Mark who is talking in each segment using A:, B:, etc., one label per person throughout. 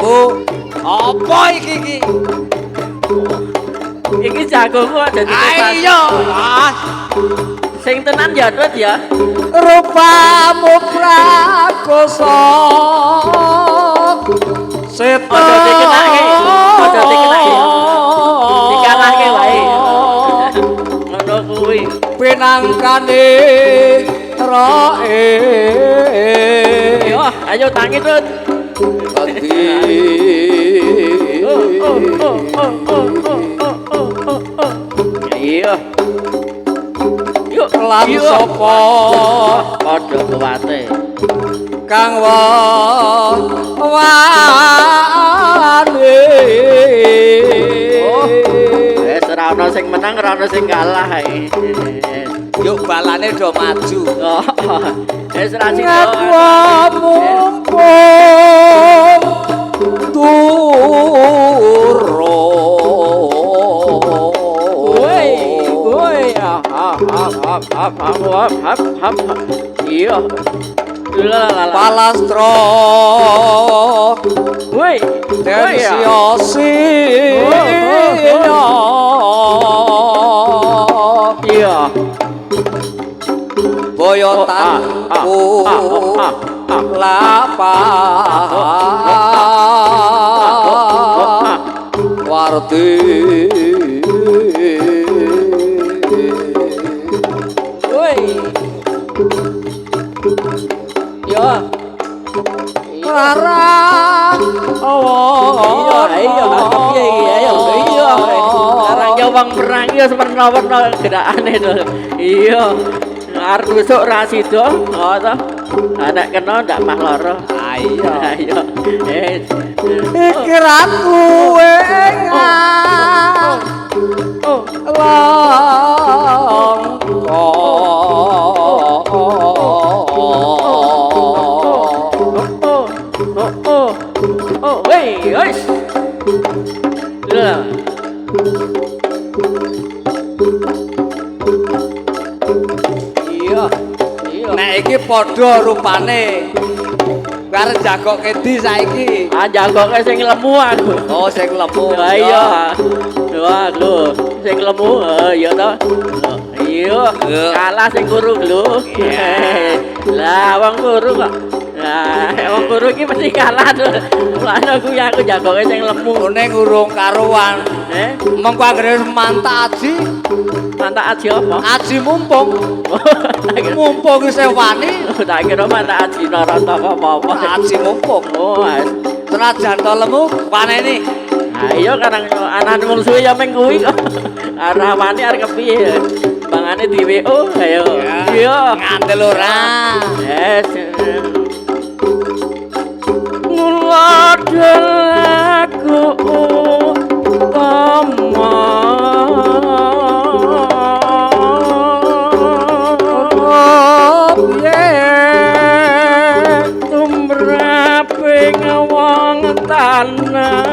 A: Bu. Apa iki?
B: Iki jagoku dadi
A: Ayo.
B: Sing tenan ya Tut ya.
A: Rupamu prakoso. Seto.
B: Aja dikenake. Aja dikenake. Dikalahke wae. Ngono kuwi.
A: Pinangkane roe.
B: Yo, ayo tangi Tut. Iya. Yuk,
A: Lan sapa
B: padha kuwate.
A: kang wani.
B: Wis ora ana sing menang, ora ana sing kalah ae.
A: Yuk balane do maju.
B: Oh, wis ora sing
A: mumpung
B: Iya.
A: Palastro
B: Woi,
A: tensiosi.
B: Iya.
A: Boyotanku lapar warti.
B: Iya.
A: Larang
B: Iya, piye iki ayo. Iya. Larang yo wong perang yo semerna-merna gerakane to. Iya. Arep besok ra sida, oh to. Nek kena ndak mah lara.
A: Ayo.
B: Ayo.
A: Pikiranku engang
B: Woi, guys. Lah.
A: Iya. Nek iki padha rupane. Karo jagok kedi saiki.
B: Ah jagoke sing lemu aku.
A: Oh, sing lemu.
B: Lah iya. Wah, lho, sing lemu ya to. Iya, kalah sing kuru lho. Lah wong kuru kok. Lah wong kuru iki mesti kalah to. Lan aku jagoke sing lemu.
A: Ngene ngurung karuan. Mengko anggere mantak aji.
B: Mantak aji apa?
A: Aji mumpung. Mumpung isih wani.
B: Tak kira mantak aji narata apa-apa.
A: Aji mumpung.
B: Oh,
A: senajan to lemu paneni.
B: Ayo karang anak wong suwe ya meng kuwi kok. Arah wani arep kepiye? Bangane di WO ayo. Iya,
A: ngandel ora.
B: Yes. Nuladel aku tumraping wong tanah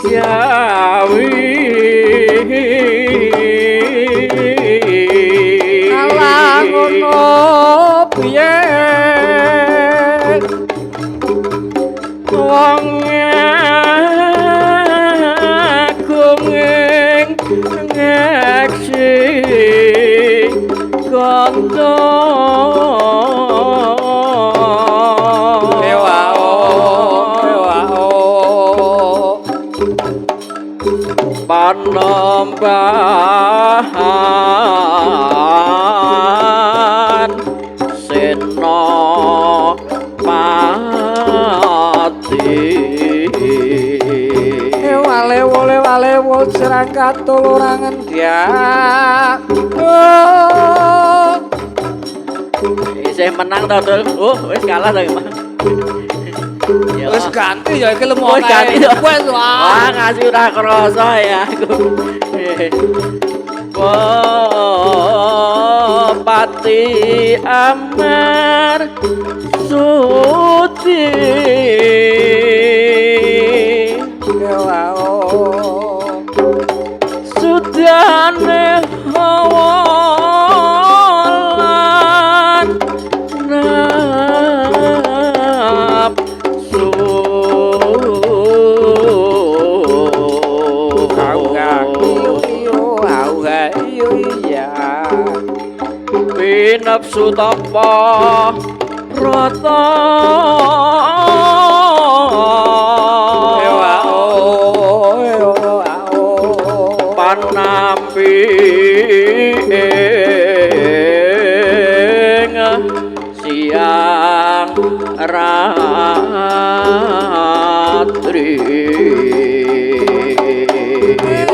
B: Jawi
A: alah ngono piye
B: wong agung ing ngeksi kandha panembahan sena pati wale serangkat tulurangan dia isih menang to Dul. Wis kalah to Mas.
A: Wis ganti ya iki lemu.
B: Wis ganti.
A: Wis
B: wah ngasih ora krasa ya aku. Pati Amar Suci sudane hawalan Sutapa Rata Panampi siang ratri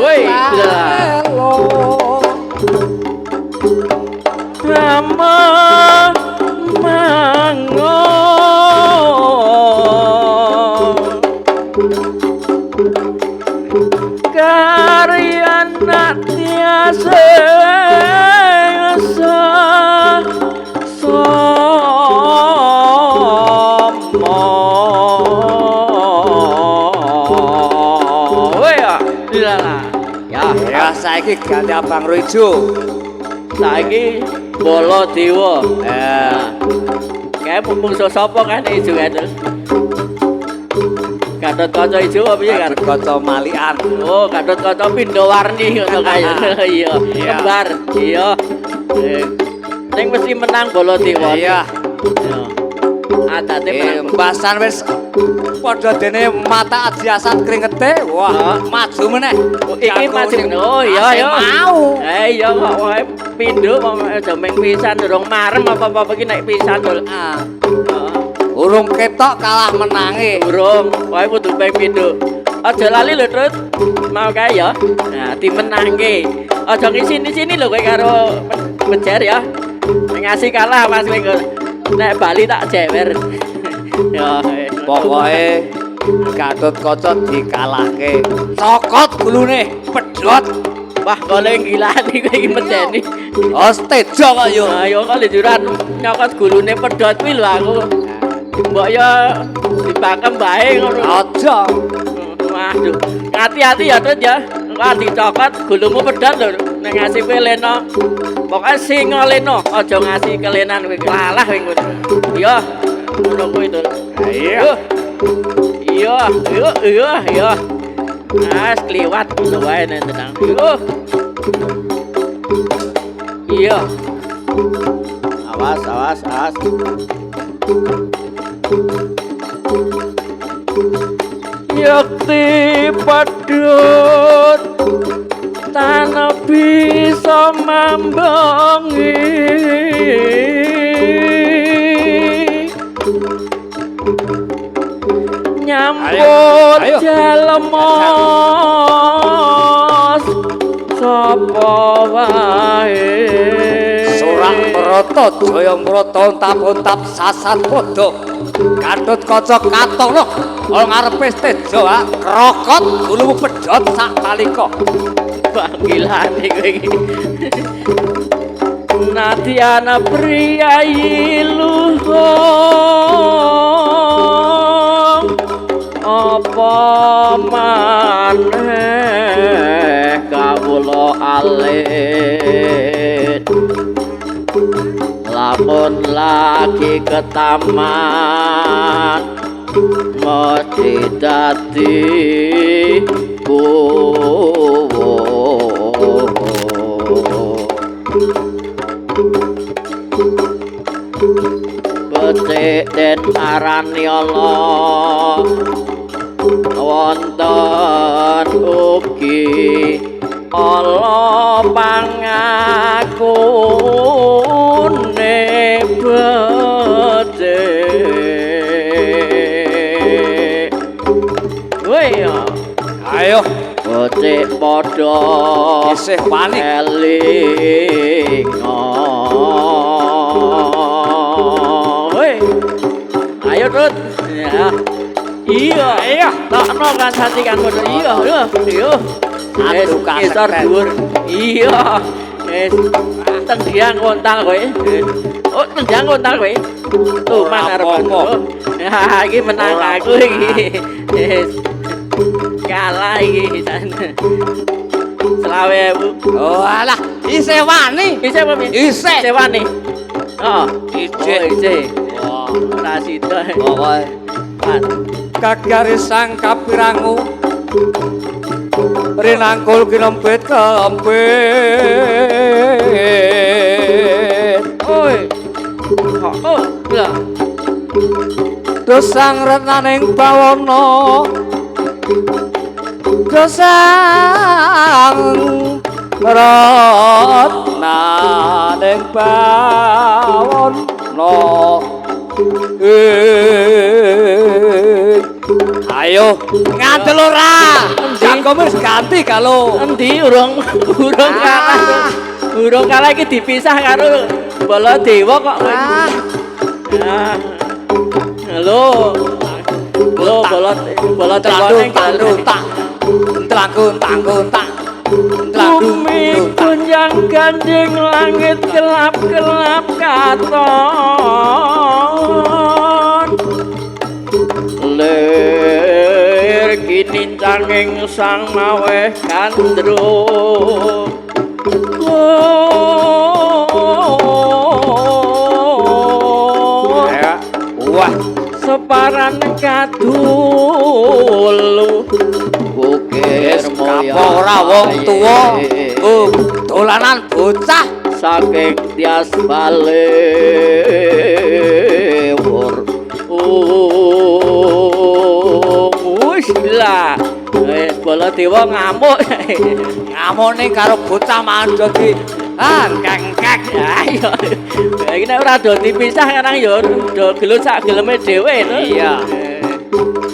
B: woi Rama mango karyana tiasa
A: Ya saiki ganti Abang Roijo.
B: Saiki Bala Dewa. Kayak mungsu sapa kan ijo kan? Gatot-kaca ijo apa piye kan?
A: Gatot-kaca malikan.
B: Oh, gatot-kaca pindha warni ngono kae. Iya, kembar. Iya. Ning mesti menang Bala Dewa.
A: Iya.
B: Adate menang.
A: Mbasan wis padha dene mata adiasat kringete. Wah, maju meneh.
B: Iki maju. Oh iya ya.
A: Mau.
B: Iya kok wae pindho aja ming pisan durung marem apa-apa iki nek pisan dul.
A: Urung ketok kalah menange.
B: Urung, wae kudu ping pindho. Aja lali lho, Trut. Mau kae ya. Nah, dimenangke. Aja ngisini-sini lho kowe karo mejer ya. Ngasih kalah Mas kowe. Nek Bali tak jewer. Ya,
A: pokoke Gatot-kaca dikalahke. Cokot gulune pedhot.
B: Wah, kole gilani kowe iki medeni.
A: Ostejo kok yo.
B: Ayo kok lijuran nyokot gulune pedhot kuwi lho aku. Mbok ya dipakem bae ngono.
A: Aja.
B: Waduh, hati-hati ya Tut ya. Engko dicokot gulumu pedhot lho. Nek ngasih kowe leno. Pokoke sing leno, aja ngasih kelenan kowe. Lalah kowe ngono. Iya. Ngono kuwi Tut.
A: Iya.
B: Iya. Mas kliwat ngono wae nek tenang. Iya. Awas. Yakti padhut tanah bisa mambangi nyampur jalemos sapa wae
A: Surang Brata Jayamrata tap sasan padha Gatot-kaca katono ana ngarepe stejo krokot gulumu pedhot sak talika
B: panggilane kowe iki Nadiana priyayi luhung apa maneh kawula alit lamun lagi ke taman mesti dadi becik den arani Allah wonten ugi Allah pangakune becik woi
A: ayo
B: becik padha
A: isih panik
B: eling ayo Tut ya iya takno kan hati kan padha iya aduh kasar dhuwur iya wis tendiang kontal kowe oh tendiang kontal kowe tuh mangar ya iki menang aku iki wis kalah iki selawe Bu
A: oh alah isih wani
B: isih apa isih wani oh isih ora sida
A: pokoke kagarisang kapirangu rinangkul kinempit kempit
B: oi
A: dosang renaning bawana dosang renaning bawana ayo ngandel ora jangkau wis ganti kalau
B: endi urung kalah urung kalah iki dipisah karo Baladewa kok kowe halo Baladewa ning
A: tak gontak
B: bumi gunjang gandeng langit gelap-gelap katon ler kini canging sang maweh kandro
A: wah
B: separan kadulu bukir moya
A: ora wong tuwa dolanan bocah
B: saking tias balewur gila Baladewa ngamuk
A: ning karo bocah mandoti kek
B: ayo iki nek ora do dipisah karang ya do gelut sak geleme dhewe to
A: iya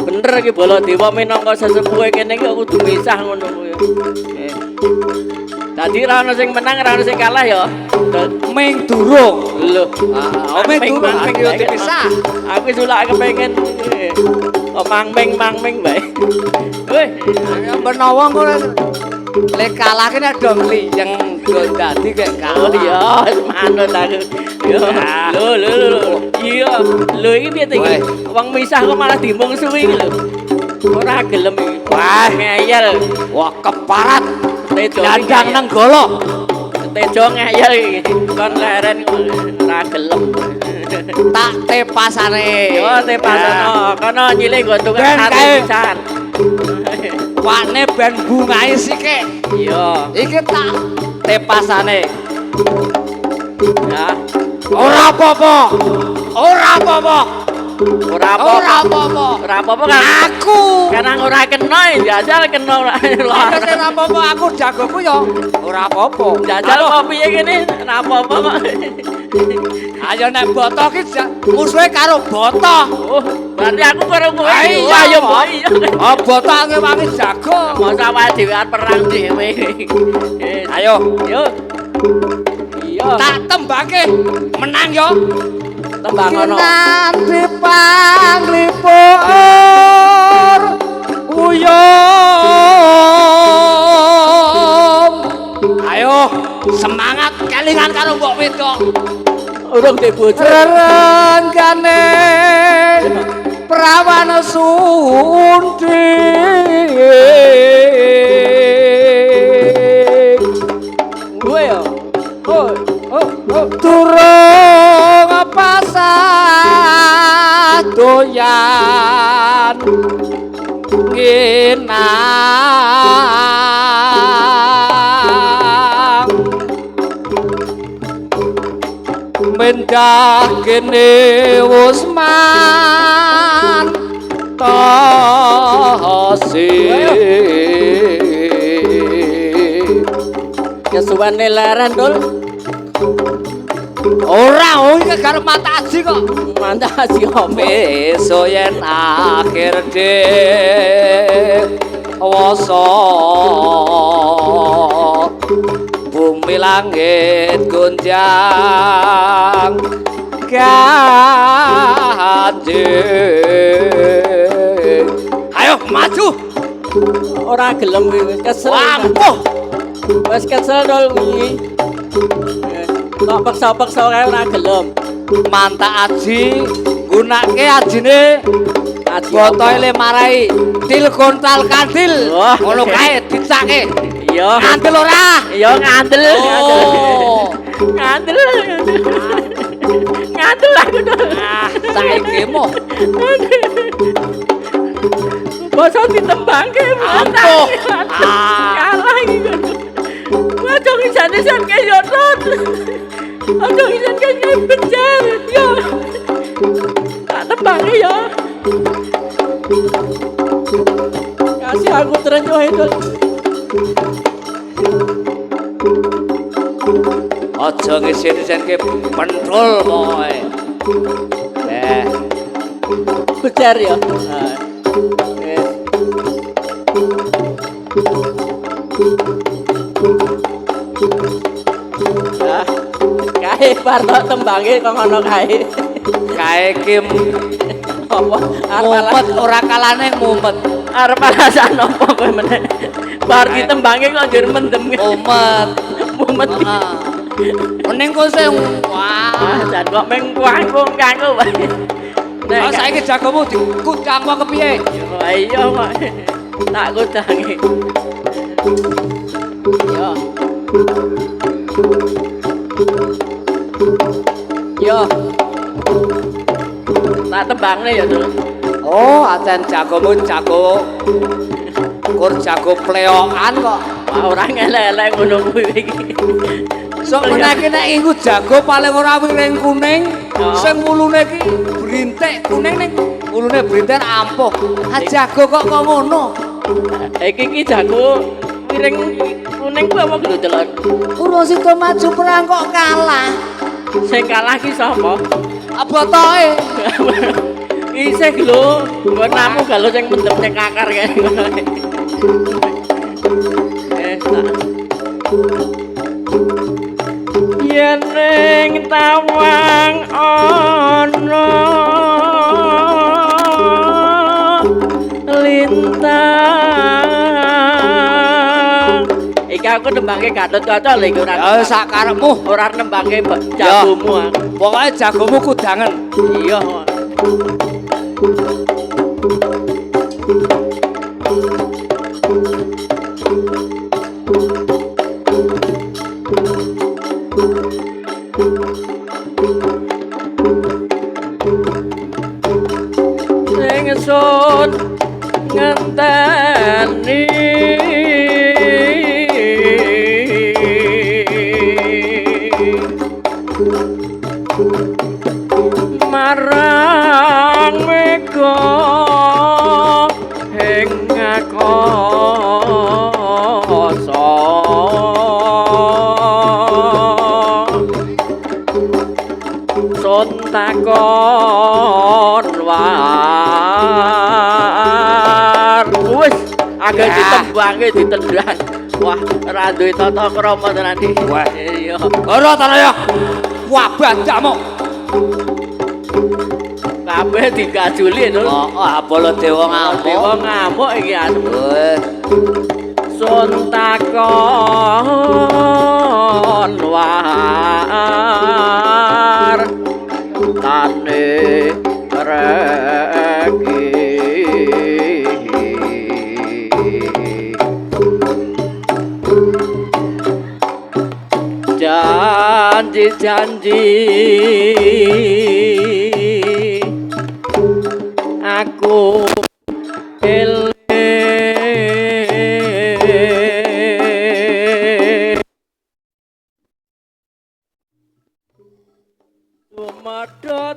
B: bener iki Baladewa minangka sesepuhe kene iki kudu pisah ngono kuwi dadi ra ono sing menang ra ono sing kalah ya
A: ming durung
B: lho
A: ming durung yo dipisah
B: aku sulak kepengin mangming bae weh
A: menawa kok lek kalah ki nek do mliyeng do dadi kek kalah
B: iya manut aku yo lho iya lho iki piye to iki wong misah kok malah dimungsuhi iki lho ora gelem iki wah ngeyel
A: wah keparat
B: dandang
A: nenggala
B: tejo ngeyel iki kon leren ora gelem
A: tak tepasane
B: yo tepasano kono nyilih nggo tukang sate pisan
A: wane ben bungae sike
B: iya
A: iki tak tepasane
B: ya
A: ora apa-apa
B: kan
A: aku
B: karena ora kena jajal kena ora
A: apa-apa aku jagoku ya ora apa-apa
B: jajal kok piye kene ora apa-apa kok
A: ayo nek boto ki musuhe karo boto
B: berarti aku karo kowe
A: ayo boto wangi jago
B: masa wae dhewe perang dhewe
A: ayo
B: yo iya
A: tak tembake menang yo
B: tembang ono
A: nanti panglipur uyung ayo semangat kelingan karo mbok wedok
B: urung de bojo
A: renggane prawana sundi
B: gue yo
A: durung pasah doyan nginang mendah kene Usman tasih
B: kesuwane leren dul
A: ora iki karo mata aji kok
B: mantap si
A: besok yen akhir dewasa bumi langit gonjang ganjing ayo maju
B: ora gelem kesel
A: wampuh
B: wis kesel dol kuwi kok paksa-paksa kae ora gelem
A: manta aji gunake ajine botoe le marai til kontal kantil ngono kae dicake
B: iya
A: ngandel ora
B: iya ngandel ngandel aku dol
A: saiki mo
B: basa ditembangke
A: ampuh
B: kalah iki aja ngisan-isan kaya rot aja ngisan kaya benjar yo Tak tembangi ya. Kasih aku terenyuh itu.
A: Aja ngisi-ngisinke pentul boy.
B: Bejar ya. Nah, wis. Nah, kae parto tembange kok ngono kae.
A: Kae ki
B: Apa
A: mumet ora kalane mumet.
B: arep alasan apa kowe meneh? Bar ditembange kok njur mendem.
A: Mumet.
B: Mumet.
A: Mending kok sing wah.
B: Jan kok meng kanggo wae.
A: Ah saiki jagomu dikutang kok kepiye?
B: Wah iya kok. Tak kudangi. Yo. Yo. Tak tembangne ya, Dul.
A: Oh, aten jagomu jago kur jago pleokan kok.
B: Wah, ora ngelek-elek ngono kuwi iki.
A: Sok menake nek iku jago paling ora wiring kuning, sing mulune iki brintik kuning ning mulune brintik ampuh. Ah jago kok ngono.
B: Iki jago piring kuning ku apa lho delon?
A: Urusito maju perang kok kalah.
B: Sing kalah ki sapa?
A: Abotoke.
B: Isih lho, nggon namu galo sing mendem sing kakar kae. Tak. Yen ning tawang ana lintang. Iki aku nembange Gatotkaca lho iki ora.
A: Ya sakarepmu,
B: Ora nembange jagomu aku.
A: pokoke jagomu kudangen.
B: Iya. Sing sun ngenteni marang mega ing ngakoso sun takon war wis agak ditembange ditendang wah ra duwe tata krama tenan iki
A: Wah.
B: iya
A: Ora ta ya. Wah bandakmu.
B: kabeh digajuli lho
A: Oh, apolo dewa ngamuk.
B: dewa ngamuk iki asem
A: Weh.
B: sun takon war tane reki janji-janji aku Sumadot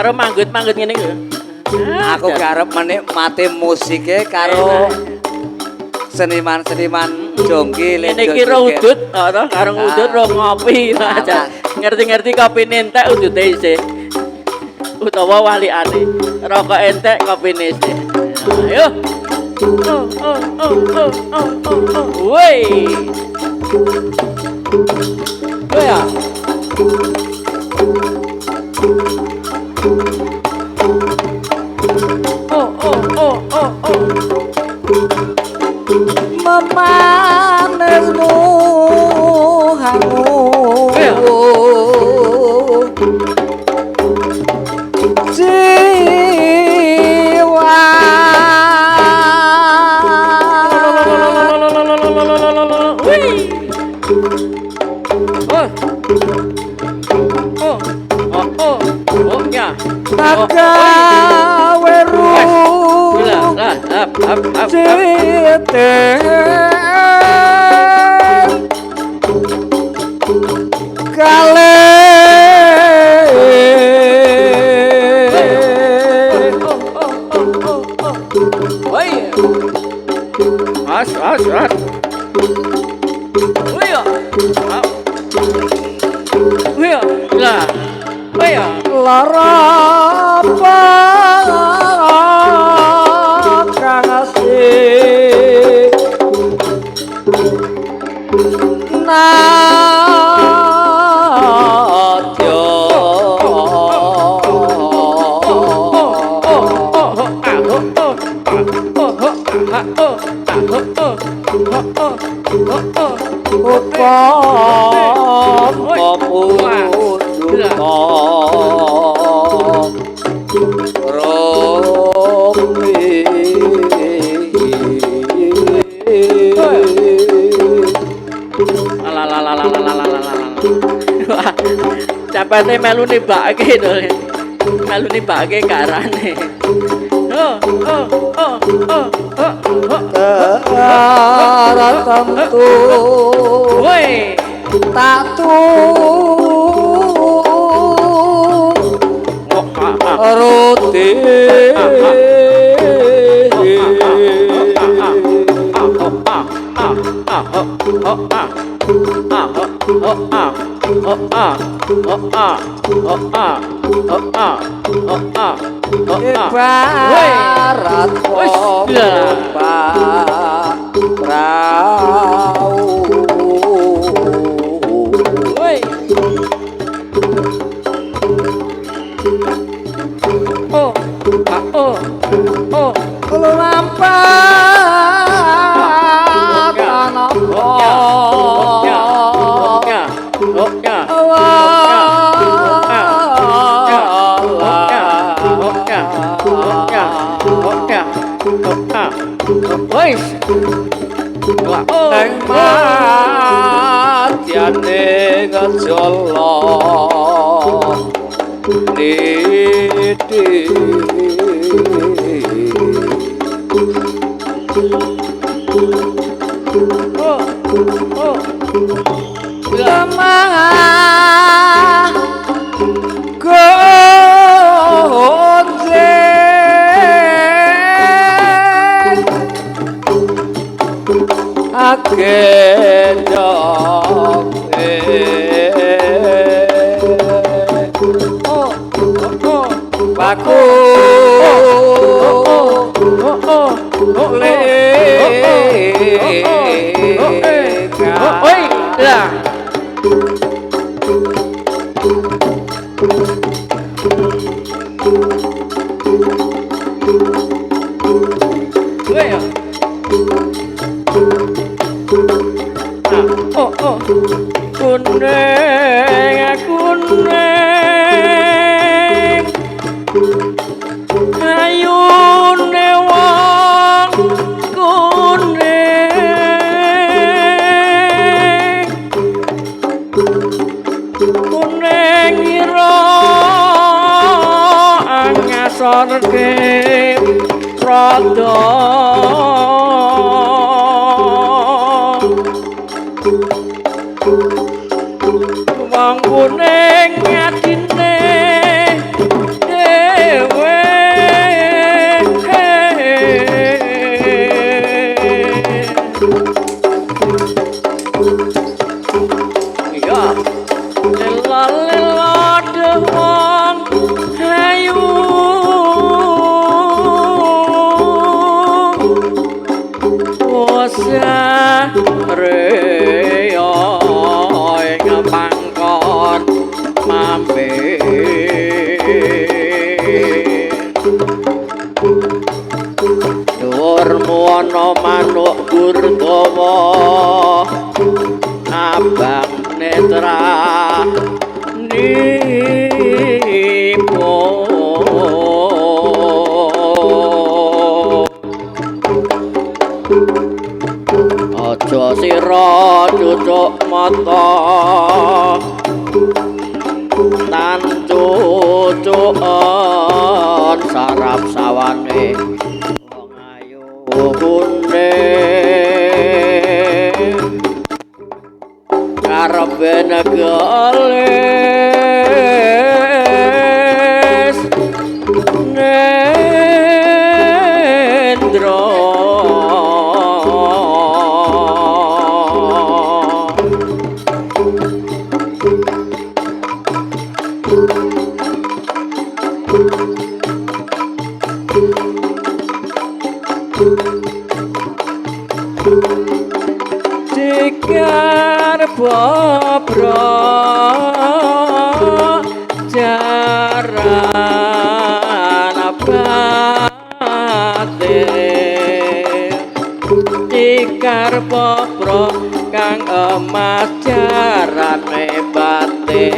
B: karo manggut-manggut ngene lho.
A: Aku garep menikmati musiknya karo seniman-seniman jongki
B: Ini kira udut, karo udut ro ngopi aja. Ngerti-ngerti kopi entek udut isih. Utawa walikane. Rokok entek kopi isih. Ayo. Woi.
A: ya. Memanemu hangu jiwa gawe kale
B: as
A: lara kang asih
B: Capate melu nibake to. Melu nibake karane.
A: tentu
B: Woi,
A: tak roti ibarat perahu. Kalau lampat tanah Neng matyane ngejolo niti lemah gonjeng agendong baku kuneng ayune wong kuneng ira angasorke rada wong kuning ngadine
B: Iya lelo dewang hayu Wasa reyo ing pangkon mambe Durmu ana manuk Gurgawa abang netra nipo aja sira cucuk mata tan cucukan sarap sawane wong ayu kuning karepe negelis nendro Dikar bobro jaran abate Dikar bobro kang emas jarane bate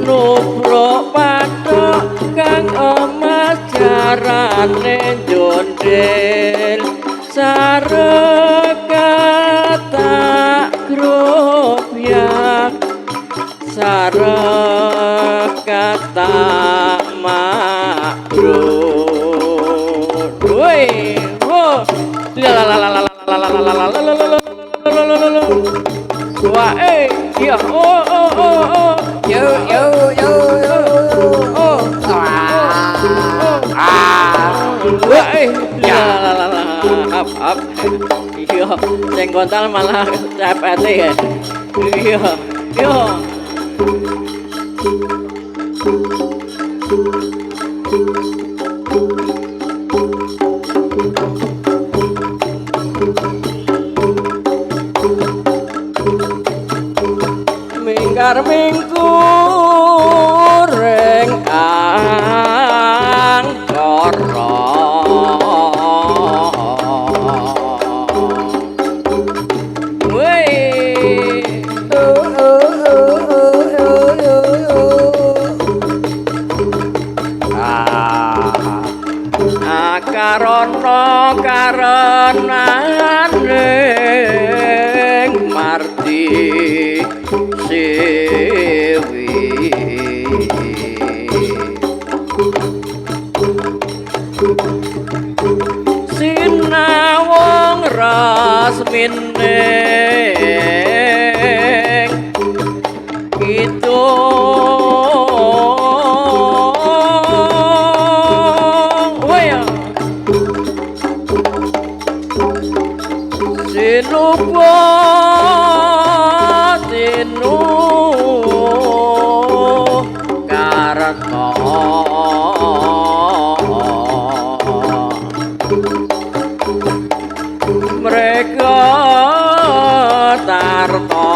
B: Nubruk patok kang emas jarane jondel Sarekata grobyak Sarekata makrut Woi ho la la la la la la la la la la Wah iya oh oh oh oh
A: Yo yo yo yo oh
B: Wah ya la la la up iya sing kontal malah cepete ya iya iya minggar mingkureng angkara Karono karenaning marti sewi sinawang rasmining itu Sinupa sinu karena mereka tarto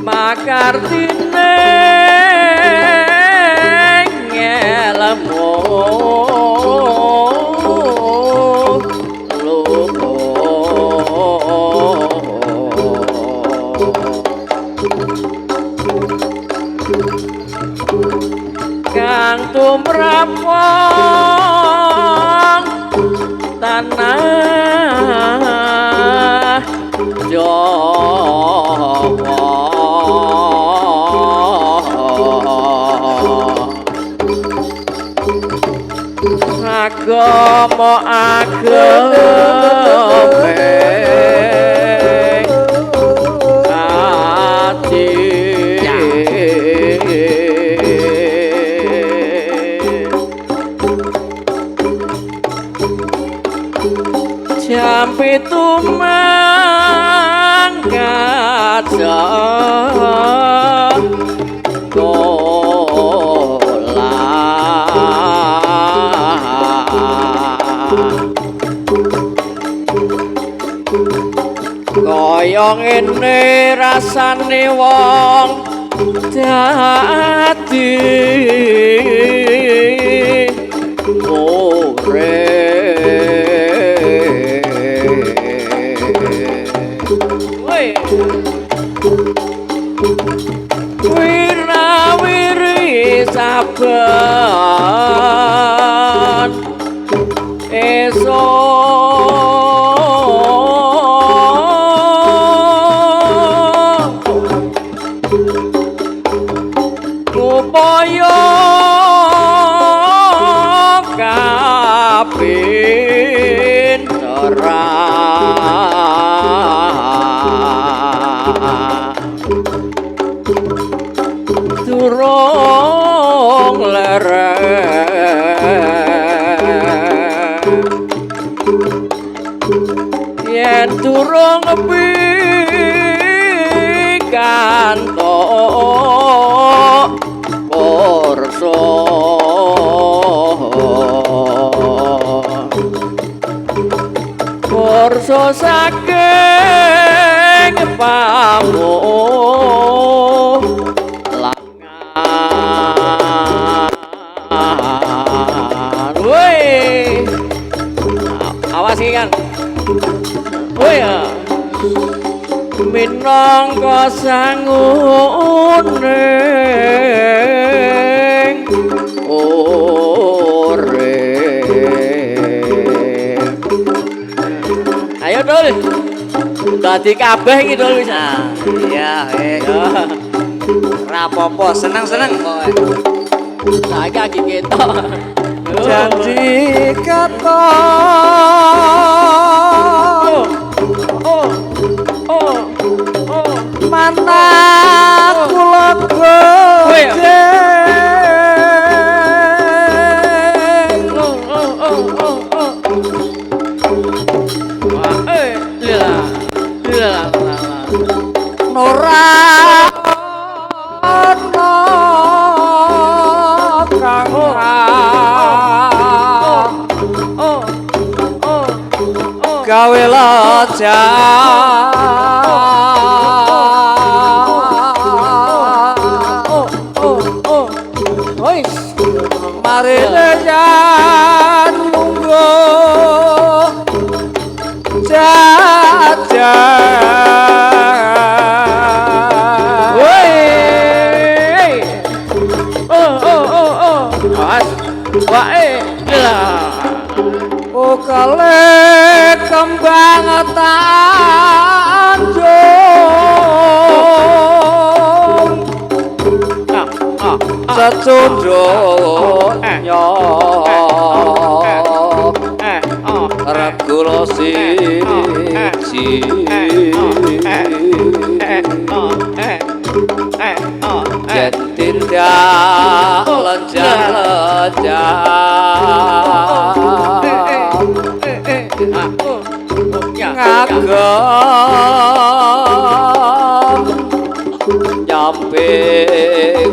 B: makartine ngelmu kang tumrap wong tanah Jawa agama agame ati jam pitu mangkat kaya ngene rasane wong dadi wira-wiri saben upaya kapinteran durung lereng yen durung pikantuk kursa kursa saking pamulangan woi awas iki kan woi minangka sanguning urip ayo Dul dadi kabeh iki Dul wis
A: iya rapopo seneng-seneng pokoke
B: saiki lagi ketok
A: janji kata mana kula Nora gawe loja mari lejan munggo jajan
B: wae
A: oh kale kembang tanjung secundung regula siji yen tindak ngagem nyamping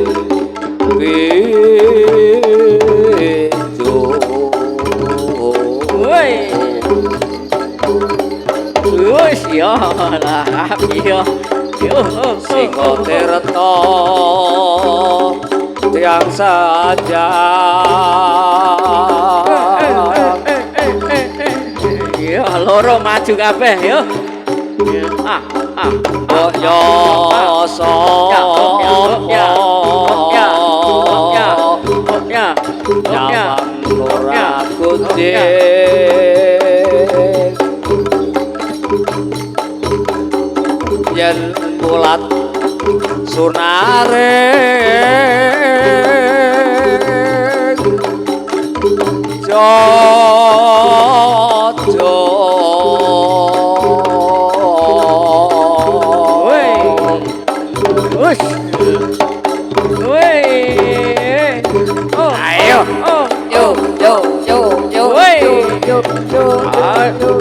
A: pintu
B: wis ya lah iya
A: sing tirta tiang saja
B: ya loro maju kabeh ya
A: kok yo nyawang ora kucing yen bulat sunare jojo ayo yo yo yo yo yo yo yo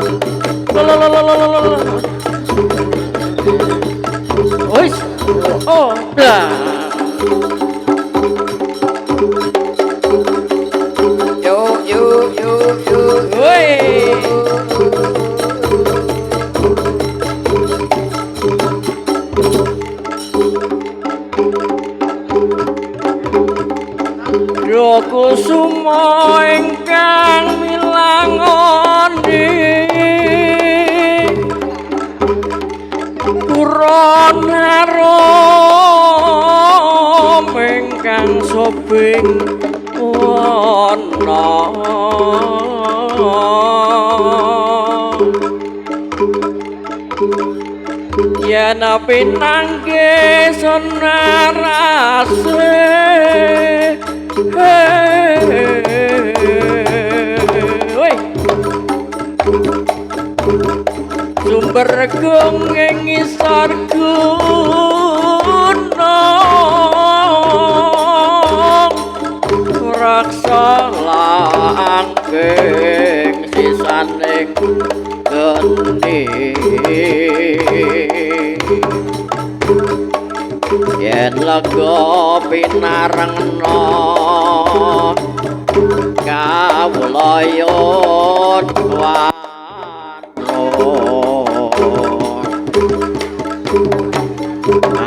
B: harum ingkang sobing wana yen pinangke sonarase sumber gung ing ngisor gunung raksa langking sisaning geni yen lega pinarengna kawula yodwana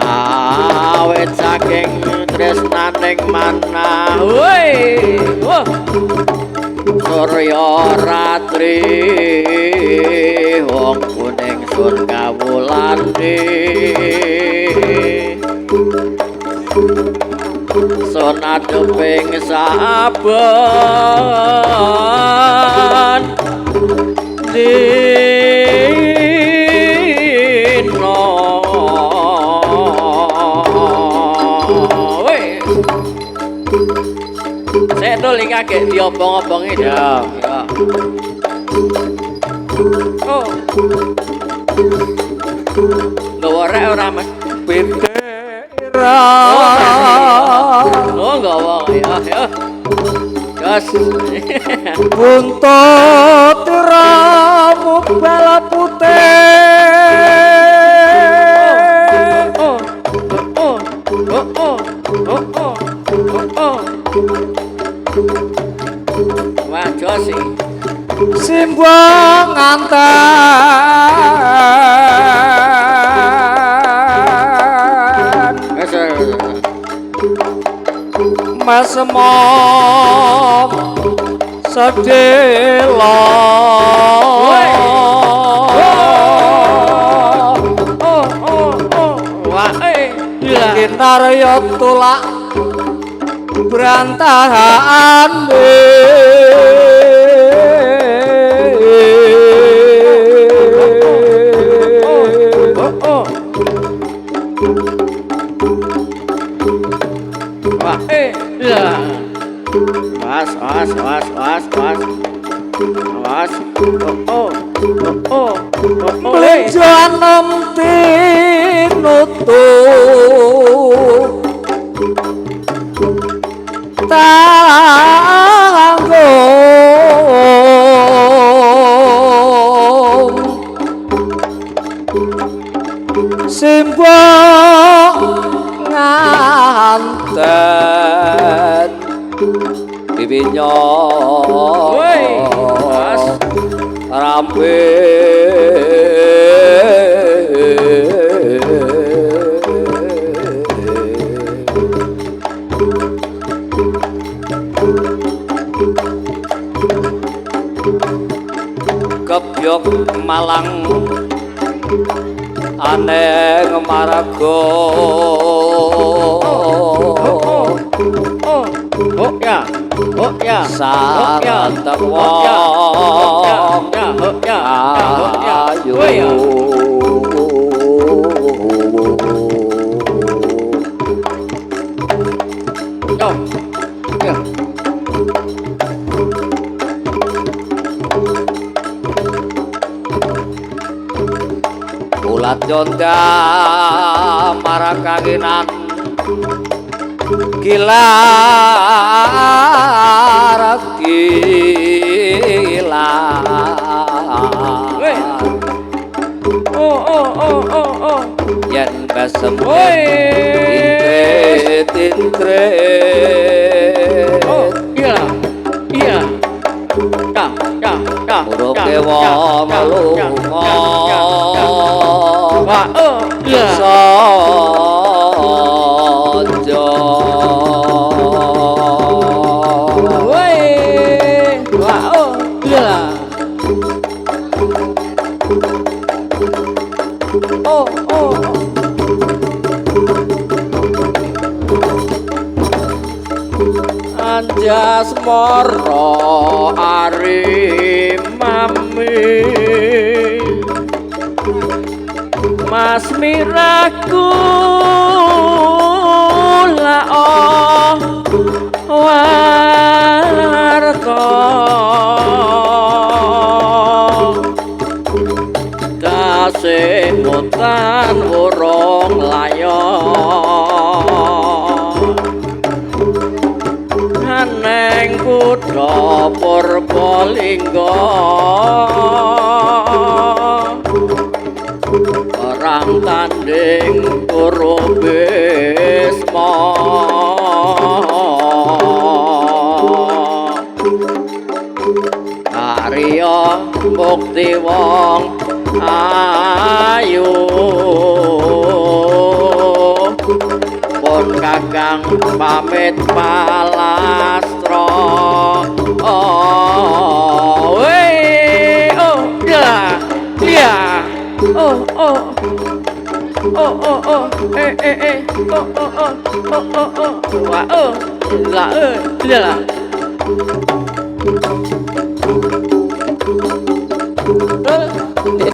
B: awet saking tresnaning manah Surya ratri wong kuning surga wulane sonadeping saben dino Sedol iki kakek diobong-obongi ya. Oh. Nggawa rek ora Mas?
A: Pitera.
B: Oh, nggawa ya. Gas.
A: Buntut tiramu bala putih.
B: Wah, josi.
A: Simbang nganten. Mas mom sedelo.
B: Wah,
A: Kinarya tulak berantakan Melejanem tinutup tanggung simbang nganten bibinyo rampe kebyok malang aneh marago sarantep wong ayu ulat jonda marakanginan gilar yen besem intre
B: iya
A: uruke wong lunga sonjo
B: Jasmara Ari Mami Mas miraku la warta kasih hutan urung layon neng kutha Purbalingga orang tanding Purubisma Arya bukti wong ayu pun kakang pamit palastra oh we oh ya ya oh oh oh oh oh oh oh oh oh wah oh la la